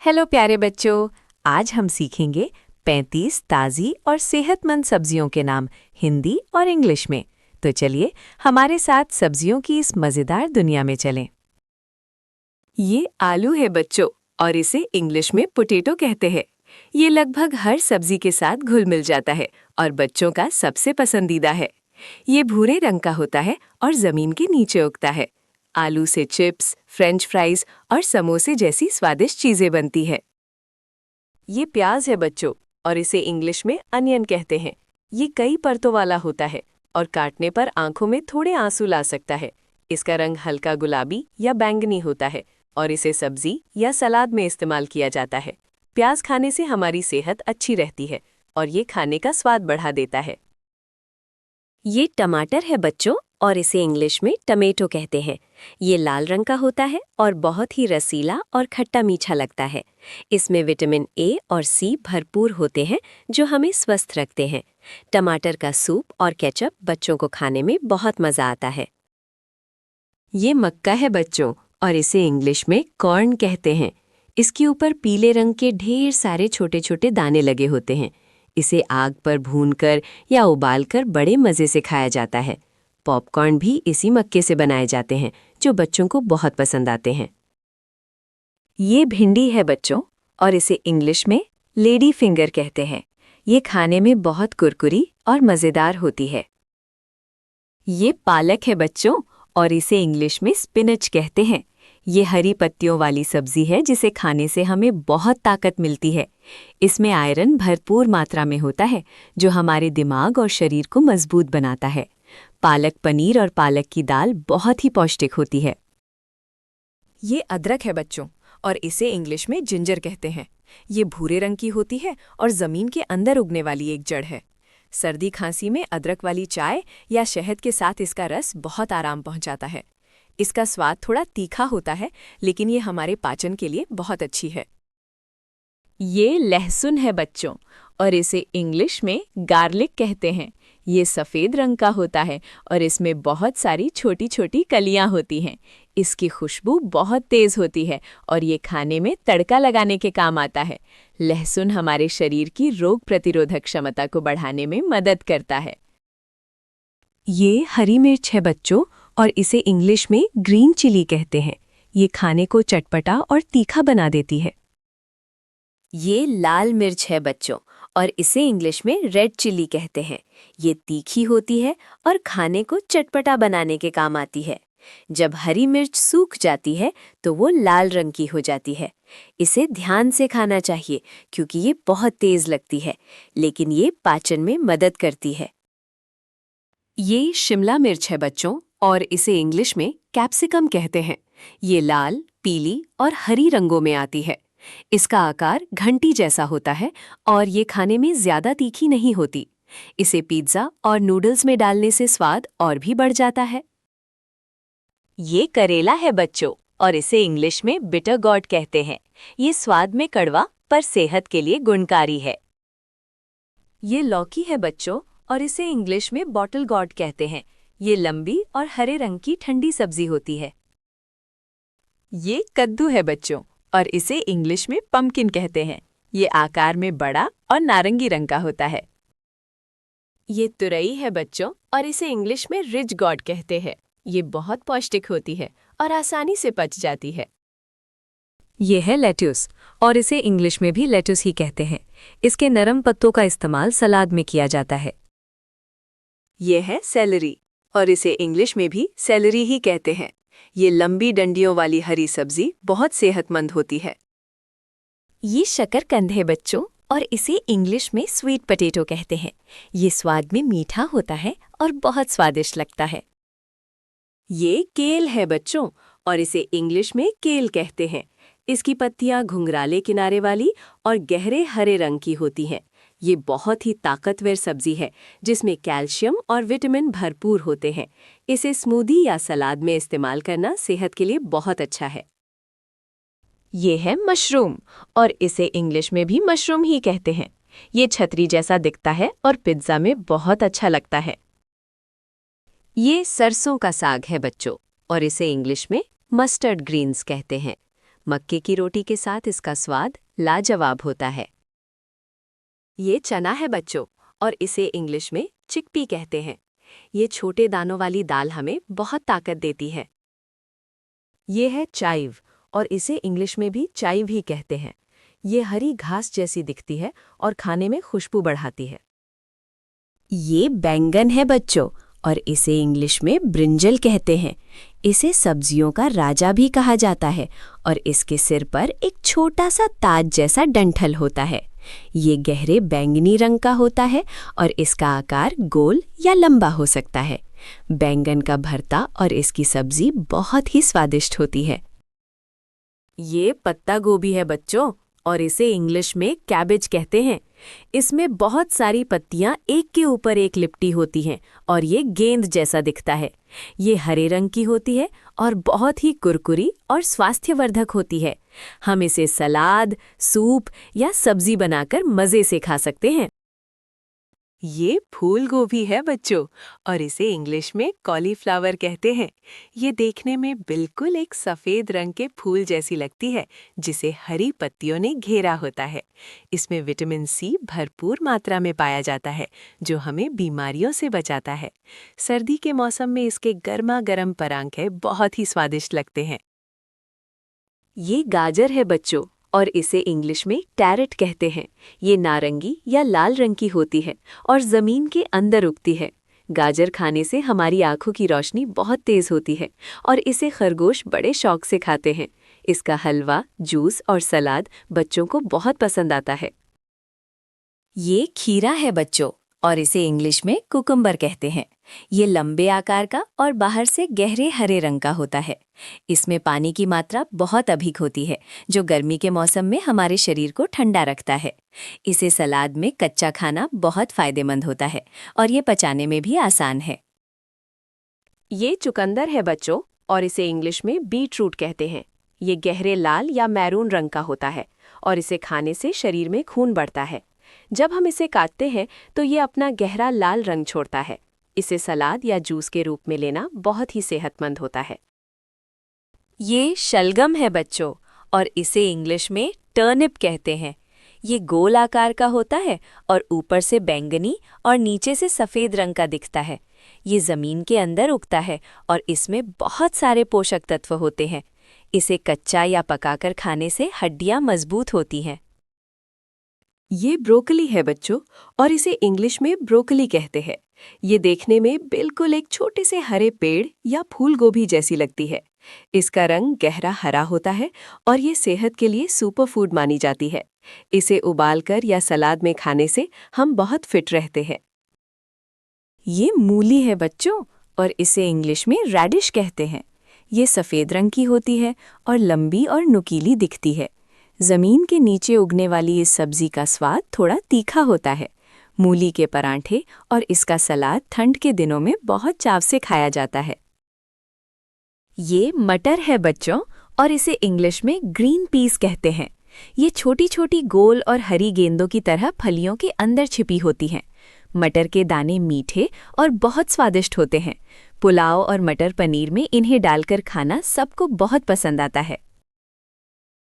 Hello प्यारे बच्चों, आज हम सीखेंगे 35 ताज़ी और सेहतमंद सब्जियों के नाम हिंदी और इंग्लिश में। तो चलिए हमारे साथ सब्जियों की इस मज़ेदार दुनिया में चलें। ये आलू है बच्चों, और इसे इंग्लिश में पोटैटो कहते हैं। ये लगभग हर सब्जी के साथ घुल मिल जाता है और बच्चों का सबसे पसंदीदा है। ये भूरे रंग का होता है और ज़मीन के नीचे उगता है। आलू से चिप्स, फ्रेंच फ्राइज और समोसे जैसी स्वादिष्ट चीज़ें बनती है। ये प्याज है बच्चों, और इसे इंग्लिश में अनियन कहते हैं। ये कई परतों वाला होता है और काटने पर आंखों में थोड़े आंसू ला सकता है। इसका रंग हल्का गुलाबी या बैंगनी होता है और इसे सब्जी या सलाद में इस्तेमाल किया जाता है। प्याज खाने से हमारी सेहत अच्छी रहती है और ये खाने का स्वाद बढ़ा देता है। ये टमाटर है बच्चों, और इसे इंग्लिश में टमेटो कहते हैं। ये लाल रंग का होता है और बहुत ही रसीला और खट्टा मीठा लगता है। इसमें विटामिन ए और सी भरपूर होते हैं जो हमें स्वस्थ रखते हैं। टमाटर का सूप और केचप बच्चों को खाने में बहुत मज़ा आता है। ये मक्का है बच्चों, और इसे इंग्लिश में कॉर्न कहते हैं। इसके ऊपर पीले रंग के ढेर सारे छोटे छोटे दाने लगे होते हैं। इसे आग पर भूनकर या उबालकर बड़े मज़े से खाया जाता है। पॉपकॉर्न भी इसी मक्के से बनाए जाते हैं, जो बच्चों को बहुत पसंद आते हैं। ये भिंडी है बच्चों, और इसे इंग्लिश में लेडी फिंगर कहते हैं। ये खाने में बहुत कुरकुरी और मज़ेदार होती है। ये पालक है बच्चों, और इसे इंग्लिश में स्पिनच कहते हैं। ये हरी पत्तियों वाली सब्जी है जिसे खाने से हमें बहुत ताकत मिलती है। इसमें आयरन भरपूर मात्रा में होता है, जो हमारे दिमाग और शरीर को मजबूत बनाता है। पालक पनीर और पालक की दाल बहुत ही पौष्टिक होती है। ये अदरक है बच्चों, और इसे इंग्लिश में जिंजर कहते हैं। ये भूरे रंग की होती है और ज़मीन के अंदर उगने वाली एक जड़ है। सर्दी खांसी में अदरक वाली चाय या शहद के साथ इसका रस बहुत आराम पहुंचाता है। इसका स्वाद थोड़ा तीखा होता है, लेकिन ये हमारे पाचन के लिए बहुत अच्छी है। ये लहसुन है बच्चों, और इसे इंग्लिश में गार्लिक कहते हैं। ये सफ़ेद रंग का होता है और इसमें बहुत सारी छोटी छोटी कलियां होती हैं। इसकी खुशबू बहुत तेज़ होती है और ये खाने में तड़का लगाने के काम आता है। लहसुन हमारे शरीर की रोग प्रतिरोधक क्षमता को बढ़ाने में मदद करता है। ये हरी मिर्च है बच्चों, और इसे इंग्लिश में ग्रीन चिली कहते हैं। ये खाने को चटपटा और तीखा बना देती है। ये लाल मिर्च है बच्चों, और इसे इंग्लिश में रेड चिली कहते हैं। ये तीखी होती है और खाने को चटपटा बनाने के काम आती है। जब हरी मिर्च सूख जाती है तो वो लाल रंग की हो जाती है। इसे ध्यान से खाना चाहिए क्योंकि ये बहुत तेज लगती है, लेकिन ये पाचन में मदद करती है। ये शिमला मिर्च है बच्चों, और इसे इंग्लिश में कैप्सिकम कहते हैं। ये लाल, पीली और हरी रंगों में आती है। इसका आकार घंटी जैसा होता है और ये खाने में ज़्यादा तीखी नहीं होती। इसे पिज़्ज़ा और नूडल्स में डालने से स्वाद और भी बढ़ जाता है। ये करेला है बच्चों, और इसे इंग्लिश में बिटर गॉर्ड कहते हैं। ये स्वाद में कड़वा पर सेहत के लिए गुणकारी है। ये लौकी है बच्चों, और इसे इंग्लिश में बॉटल गॉर्ड कहते हैं। ये लंबी और हरे रंग की ठंडी सब्जी होती है। ये कद्दू है बच्चों, और इसे इंग्लिश में पम्पकिन कहते हैं। ये आकार में बड़ा और नारंगी रंग का होता है। ये तुरई है बच्चों, और इसे इंग्लिश में रिज गॉर्ड कहते हैं। ये बहुत पौष्टिक होती है और आसानी से पच जाती है। ये है लेट्यूस, और इसे इंग्लिश में भी लेट्यूस ही कहते हैं। इसके नरम पत्तों का इस्तेमाल सलाद में किया जाता है। ये है सेलरी, और इसे इंग्लिश में भी सेलरी ही कहते हैं। ये लंबी डंडियों वाली हरी सब्जी बहुत सेहतमंद होती है। ये शकरकंद है बच्चों, और इसे इंग्लिश में स्वीट पोटैटो कहते हैं। ये स्वाद में मीठा होता है और बहुत स्वादिष्ट लगता है। ये केल है बच्चों, और इसे इंग्लिश में केल कहते हैं। इसकी पत्तियां घुंघराले किनारे वाली और गहरे हरे रंग की होती हैं। ये बहुत ही ताकतवर सब्जी है जिसमें कैल्शियम और विटामिन भरपूर होते हैं। इसे स्मूदी या सलाद में इस्तेमाल करना सेहत के लिए बहुत अच्छा है। ये है मशरूम, और इसे इंग्लिश में भी मशरूम ही कहते हैं। ये छतरी जैसा दिखता है और पिज्ज़ा में बहुत अच्छा लगता है। ये सरसों का साग है बच्चों, और इसे इंग्लिश में मस्टर्ड ग्रीन्स कहते हैं। मक्के की रोटी के साथ इसका स्वाद लाजवाब होता है। ये चना है बच्चों, और इसे इंग्लिश में चिकपी कहते हैं। ये छोटे दानों वाली दाल हमें बहुत ताकत देती है। ये है चाइव, और इसे इंग्लिश में भी चाइव ही कहते हैं। ये हरी घास जैसी दिखती है और खाने में खुशबू बढ़ाती है। ये बैंगन है बच्चों, और इसे इंग्लिश में ब्रिंजल कहते हैं। इसे सब्जियों का राजा भी कहा जाता है, और इसके सिर पर एक छोटा सा ताज जैसा डंठल होता है। ये गहरे बैंगनी रंग का होता है और इसका आकार गोल या लंबा हो सकता है। बैंगन का भरता और इसकी सब्जी बहुत ही स्वादिष्ट होती है। ये पत्ता गोभी है बच्चों, और इसे इंग्लिश में कैबेज कहते हैं। इसमें बहुत सारी पत्तियां एक के ऊपर एक लिपटी होती हैं और ये गेंद जैसा दिखता है। ये हरे रंग की होती है और बहुत ही कुरकुरी और स्वास्थ्यवर्धक होती है। हम इसे सलाद, सूप या सब्जी बनाकर मज़े से खा सकते हैं। ये फूल गोभी है बच्चों, और इसे इंग्लिश में कॉलीफ्लावर कहते हैं। ये देखने में बिल्कुल एक सफ़ेद रंग के फूल जैसी लगती है, जिसे हरी पत्तियों ने घेरा होता है। इसमें विटामिन सी भरपूर मात्रा में पाया जाता है, जो हमें बीमारियों से बचाता है। सर्दी के मौसम में इसके गर्मा गर्म परांठे बहुत ही स्वादिष्ट लगते हैं। ये गाजर है बच्चों, और इसे इंग्लिश में टैरेट कहते हैं। ये नारंगी या लाल रंग की होती है और ज़मीन के अंदर उगती है। गाजर खाने से हमारी आंखों की रोशनी बहुत तेज़ होती है और इसे खरगोश बड़े शौक से खाते हैं। इसका हलवा, जूस और सलाद बच्चों को बहुत पसंद आता है। ये खीरा है बच्चों, और इसे इंग्लिश में कुकुम्बर कहते हैं। ये लंबे आकार का और बाहर से गहरे हरे रंग का होता है। इसमें पानी की मात्रा बहुत अधिक होती है, जो गर्मी के मौसम में हमारे शरीर को ठंडा रखता है। इसे सलाद में कच्चा खाना बहुत फायदेमंद होता है और ये पचाने में भी आसान है। ये चुकंदर है बच्चों, और इसे इंग्लिश में बीट रूट कहते हैं। ये गहरे लाल या मैरून रंग का होता है और इसे खाने से शरीर में खून बढ़ता है। जब हम इसे काटते हैं तो ये अपना गहरा लाल रंग छोड़ता है। इसे सलाद या जूस के रूप में लेना बहुत ही सेहतमंद होता है। ये शलगम है बच्चों, और इसे इंग्लिश में टर्निप कहते हैं। ये गोल आकार का होता है और ऊपर से बैंगनी और नीचे से सफ़ेद रंग का दिखता है। ये ज़मीन के अंदर उगता है और इसमें बहुत सारे पोषक तत्व होते हैं। इसे कच्चा या पकाकर खाने से हड्डियां मजबूत होती हैं। ये ब्रोकली है बच्चों, और इसे इंग्लिश में ब्रोकली कहते हैं। ये देखने में बिल्कुल एक छोटे से हरे पेड़ या फूल गोभी जैसी लगती है। इसका रंग गहरा हरा होता है और ये सेहत के लिए सुपर फूड मानी जाती है। इसे उबालकर या सलाद में खाने से हम बहुत फिट रहते हैं। ये मूली है बच्चों, और इसे इंग्लिश में रेडिश कहते हैं। ये सफ़ेद रंग की होती है और लंबी और नुकीली दिखती है। ज़मीन के नीचे उगने वाली इस सब्जी का स्वाद थोड़ा तीखा होता है। मूली के परांठे और इसका सलाद ठंड के दिनों में बहुत चाव से खाया जाता है। ये मटर है बच्चों, और इसे इंग्लिश में ग्रीन पीस कहते हैं। ये छोटी छोटी गोल और हरी गेंदों की तरह फलियों के अंदर छिपी होती हैं। मटर के दाने मीठे और बहुत स्वादिष्ट होते हैं। पुलाव और मटर पनीर में इन्हें डालकर खाना सबको बहुत पसंद आता है।